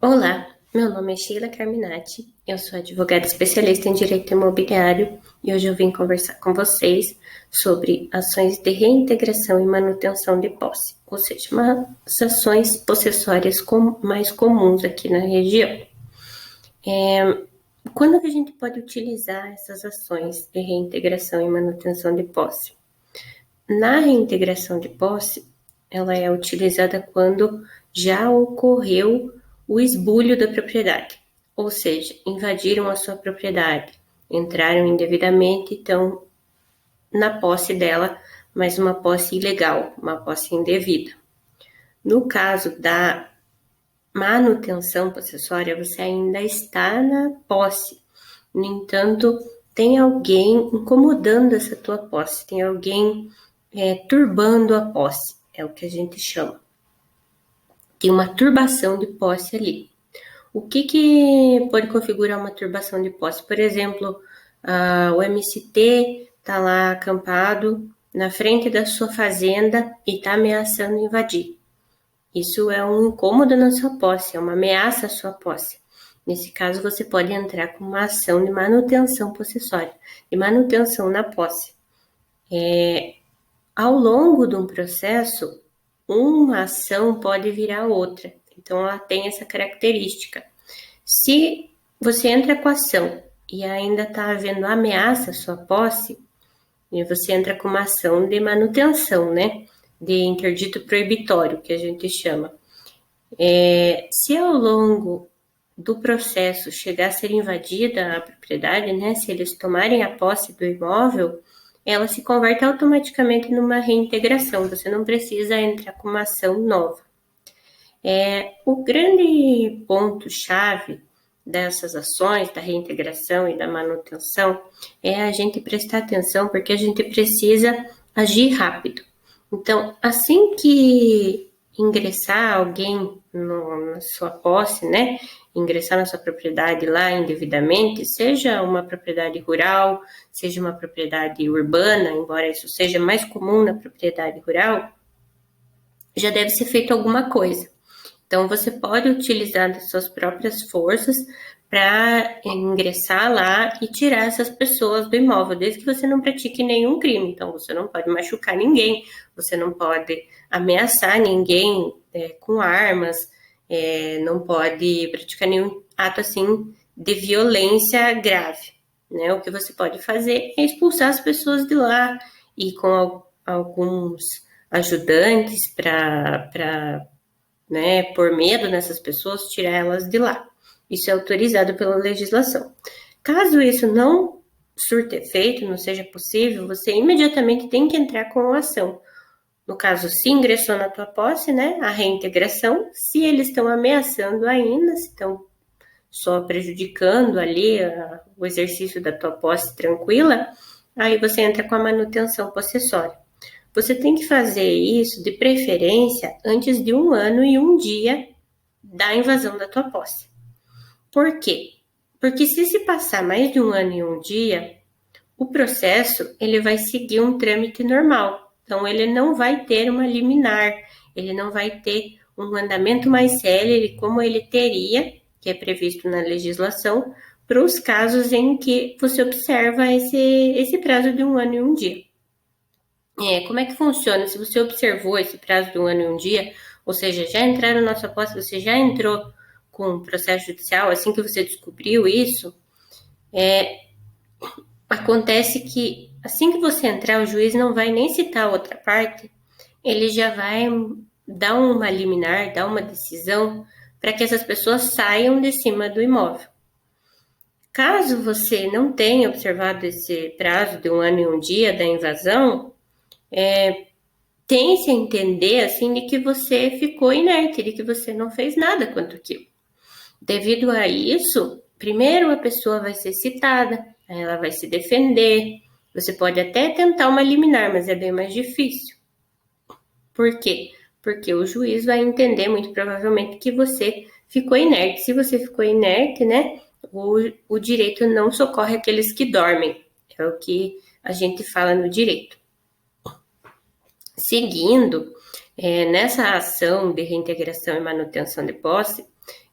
Olá, meu nome é Sheila Carminati, eu sou advogada especialista em direito imobiliário e hoje eu vim conversar com vocês sobre ações de reintegração e manutenção de posse, ou seja, umas ações possessórias mais comuns aqui na região. Quando que a gente pode utilizar essas ações de reintegração e manutenção de posse? Na reintegração de posse, ela é utilizada quando já ocorreu o esbulho da propriedade, ou seja, invadiram a sua propriedade, entraram indevidamente e estão na posse dela, mas uma posse ilegal, uma posse indevida. No caso da manutenção possessória, você ainda está na posse. No entanto, tem alguém incomodando essa tua posse, tem alguém turbando a posse, é o que a gente chama. Tem uma turbação de posse ali. O que pode configurar uma turbação de posse? Por exemplo, o MST está lá acampado na frente da sua fazenda e está ameaçando invadir. Isso é um incômodo na sua posse, é uma ameaça à sua posse. Nesse caso, você pode entrar com uma ação de manutenção possessória, de manutenção na posse. Ao longo de um processo, uma ação pode virar outra. Então, ela tem essa característica. Se você entra com a ação e ainda está havendo ameaça à sua posse, e você entra com uma ação de manutenção, né? De interdito proibitório, que a gente chama. Se ao longo do processo chegar a ser invadida a propriedade, né? Se eles tomarem a posse do imóvel, ela se converte automaticamente numa reintegração. Você não precisa entrar com uma ação nova. O grande ponto-chave dessas ações, da reintegração e da manutenção, é a gente prestar atenção, porque a gente precisa agir rápido. Então, assim que ingressar alguém na sua posse, né? Ingressar na sua propriedade lá indevidamente, seja uma propriedade rural, seja uma propriedade urbana, embora isso seja mais comum na propriedade rural, já deve ser feito alguma coisa. Então, você pode utilizar das suas próprias forças para ingressar lá e tirar essas pessoas do imóvel, desde que você não pratique nenhum crime. Então, você não pode machucar ninguém, você não pode ameaçar ninguém com armas, não pode praticar nenhum ato assim de violência grave. Né? O que você pode fazer é expulsar as pessoas de lá e com alguns ajudantes para por medo dessas pessoas, tirar elas de lá. Isso é autorizado pela legislação. Caso isso não surta efeito, não seja possível, você imediatamente tem que entrar com a ação. No caso, se ingressou na tua posse, né, a reintegração, se eles estão ameaçando ainda, se estão só prejudicando ali o exercício da tua posse tranquila, aí você entra com a manutenção possessória. Você tem que fazer isso, de preferência, antes de 1 ano e 1 dia da invasão da tua posse. Por quê? Porque se passar mais de 1 ano e 1 dia, o processo ele vai seguir um trâmite normal. Então, ele não vai ter uma liminar, ele não vai ter um andamento mais célere como ele teria, que é previsto na legislação, para os casos em que você observa esse prazo de 1 ano e 1 dia. Como é que funciona? Se você observou esse prazo de 1 ano e 1 dia, ou seja, já entraram na sua posse, você já entrou com o processo judicial, assim que você descobriu isso, acontece que assim que você entrar, o juiz não vai nem citar a outra parte, ele já vai dar uma liminar, dar uma decisão para que essas pessoas saiam de cima do imóvel. Caso você não tenha observado esse prazo de 1 ano e 1 dia da invasão, tem-se a entender assim de que você ficou inerte, de que você não fez nada quanto aquilo. Devido a isso, primeiro a pessoa vai ser citada, ela vai se defender, você pode até tentar uma liminar, mas é bem mais difícil. Por quê? Porque o juiz vai entender muito provavelmente que você ficou inerte. Se você ficou inerte, né, o direito não socorre aqueles que dormem. É o que a gente fala no direito. Seguindo, Nessa ação de reintegração e manutenção de posse,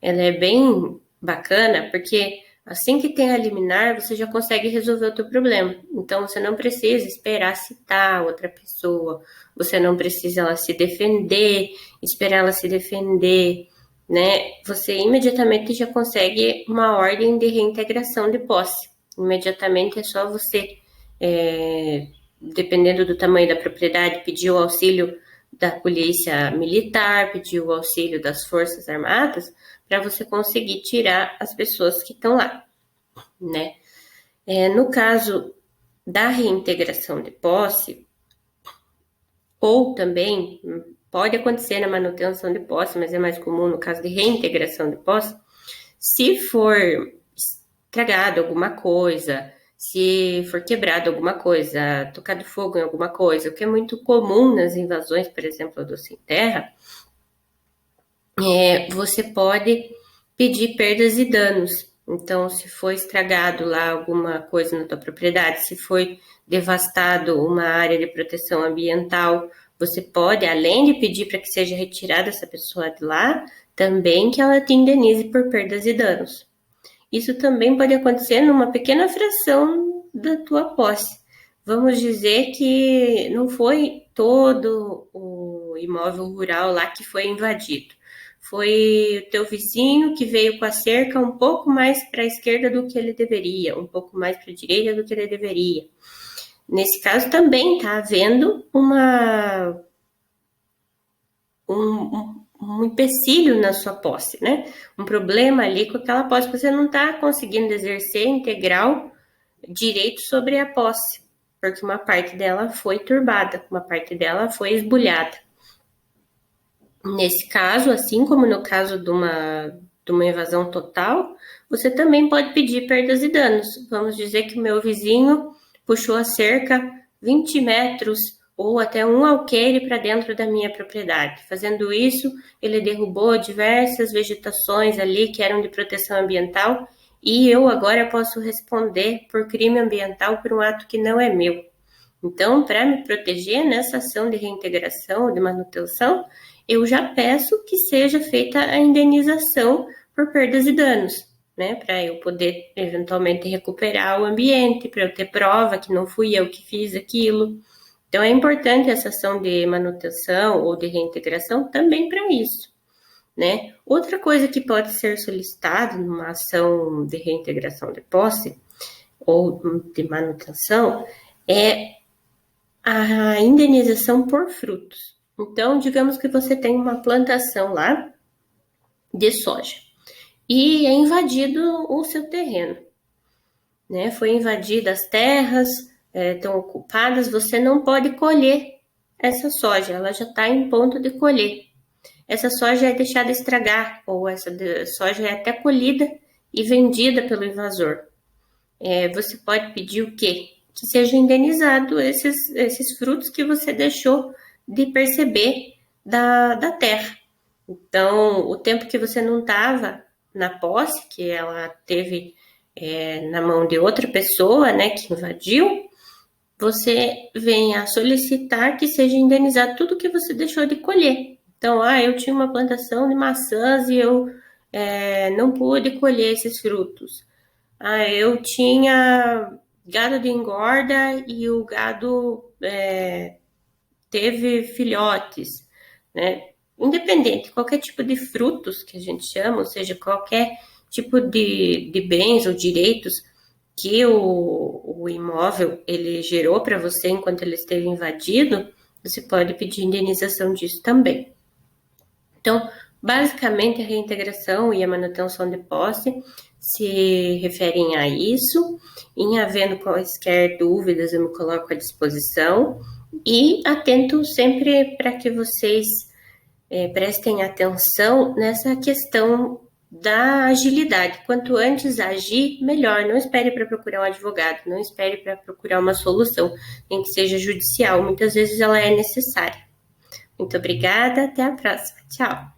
ela é bem bacana, porque assim que tem a liminar, você já consegue resolver o teu problema. Então, você não precisa esperar citar outra pessoa, você não precisa ela se defender, esperar ela se defender, né? Você imediatamente já consegue uma ordem de reintegração de posse. Imediatamente é só você, dependendo do tamanho da propriedade, pedir o auxílio da polícia militar, pedir o auxílio das forças armadas, para você conseguir tirar as pessoas que estão lá, né? No caso da reintegração de posse, ou também pode acontecer na manutenção de posse, mas é mais comum no caso de reintegração de posse, se for estragado alguma coisa, se for quebrado alguma coisa, tocado fogo em alguma coisa, o que é muito comum nas invasões, por exemplo, do sem terra, você pode pedir perdas e danos. Então, se foi estragado lá alguma coisa na tua propriedade, se foi devastado uma área de proteção ambiental, você pode, além de pedir para que seja retirada essa pessoa de lá, também que ela te indenize por perdas e danos. Isso também pode acontecer numa pequena fração da tua posse. Vamos dizer que não foi todo o imóvel rural lá que foi invadido. Foi o teu vizinho que veio com a cerca um pouco mais para a esquerda do que ele deveria, um pouco mais para a direita do que ele deveria. Nesse caso também está havendo um empecilho na sua posse, né? Um problema ali com aquela posse, você não está conseguindo exercer integral direito sobre a posse, porque uma parte dela foi turbada, uma parte dela foi esbulhada. Nesse caso, assim como no caso de uma invasão total, você também pode pedir perdas e danos. Vamos dizer que o meu vizinho puxou a cerca 20 metros ou até um alqueire para dentro da minha propriedade. Fazendo isso, ele derrubou diversas vegetações ali que eram de proteção ambiental e eu agora posso responder por crime ambiental por um ato que não é meu. Então, para me proteger nessa ação de reintegração, de manutenção, eu já peço que seja feita a indenização por perdas e danos, né? Para eu poder eventualmente recuperar o ambiente, para eu ter prova que não fui eu que fiz aquilo. Então, é importante essa ação de manutenção ou de reintegração também para isso, né? Outra coisa que pode ser solicitada numa ação de reintegração de posse ou de manutenção é a indenização por frutos. Então, digamos que você tem uma plantação lá de soja e é invadido o seu terreno, né? Foi invadida as terras, estão ocupadas, você não pode colher essa soja, ela já está em ponto de colher. Essa soja é deixada estragar, ou essa soja é até colhida e vendida pelo invasor. Você pode pedir o quê? Que seja indenizado esses frutos que você deixou de perceber da terra. Então, o tempo que você não estava na posse, que ela teve na mão de outra pessoa, né, que invadiu, você vem a solicitar que seja indenizado tudo que você deixou de colher. Então, eu tinha uma plantação de maçãs e eu não pude colher esses frutos. Eu tinha gado de engorda e o gado teve filhotes, né? Independente, qualquer tipo de frutos que a gente chama, ou seja, qualquer tipo de bens ou direitos que o imóvel ele gerou para você enquanto ele esteve invadido, você pode pedir indenização disso também. Então, basicamente, a reintegração e a manutenção de posse se referem a isso. Em havendo quaisquer dúvidas, eu me coloco à disposição e atento sempre para que vocês prestem atenção nessa questão da agilidade. Quanto antes agir, melhor. Não espere para procurar um advogado, não espere para procurar uma solução, nem que seja judicial. Muitas vezes ela é necessária. Muito obrigada, até a próxima. Tchau.